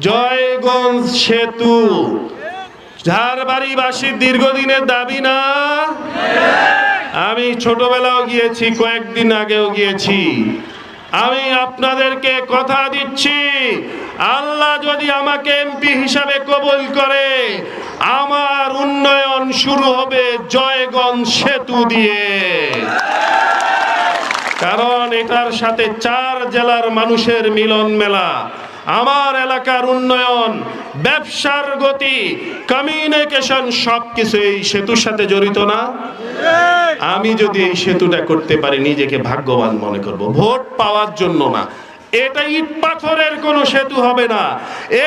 জয়গঞ্জ সেতু ঝাড়বাড়িবাসীর দীর্ঘদিনের দাবি না? আমি ছোটবেলাও গিয়েছি, কয়েকদিন আগেও গিয়েছি। আমি আপনাদেরকে কথা দিচ্ছি, আল্লাহ যদি আমাকে এমপি হিসাবে কবুল করে, আমার উন্নয়ন শুরু হবে জয়গঞ্জ সেতু দিয়ে। কারণ এটার সাথে 4 জেলার মানুষের মিলন মেলা। আমার এলাকার উন্নয়ন, ব্যবসার গতি, কমিউনিকেশন সবকিছু এই সেতুর সাথে জড়িত না? আমি যদি এই সেতুটা করতে পারি, নিজেকে ভাগ্যবান মনে করব। ভোট পাওয়ার জন্য না, এটা ইট পাথরের কোনো সেতু হবে না,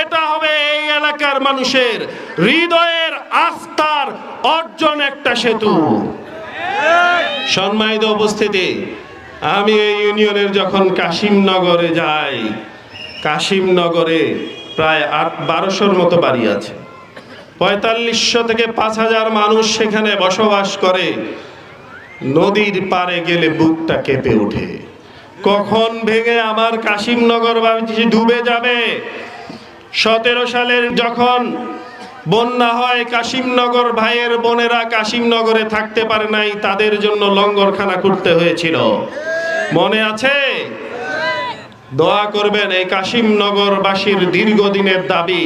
এটা হবে এই এলাকার মানুষের হৃদয়ের আস্থার অর্জন একটা সেতু। সম্মানিত উপস্থিতি, আমি এই ইউনিয়নের যখন কাশিমনগরে যাই, কাশিমনগরে প্রায় 1200-র মতো বাড়ি আছে। 4500 থেকে 5000 মানুষ সেখানে বসবাস করে। নদীর পাড়ে গেলে বুকটা কেঁপে ওঠে, কখন ভেঙে আমার কাশিমনগর বাড়ি ডুবে যাবে। 17 সালের যখন বন্যা হয়, কাশিমনগর ভাইয়ের বোনেরা কাশিমনগরে থাকতে পারে নাই, তাদের জন্য লঙ্গরখানা করতে হয়েছিল, মনে আছে? দোয়া করবেন, এই কাশিমনগরবাসীর দীর্ঘদিনের দাবি,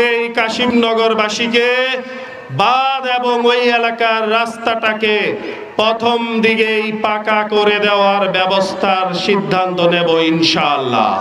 এই কাশিমনগরবাসীকে বাঁধ এবং ওই এলাকার রাস্তাটাকে প্রথম দিকেই পাকা করে দেওয়ার ব্যবস্থার সিদ্ধান্ত নেব ইনশাআল্লাহ।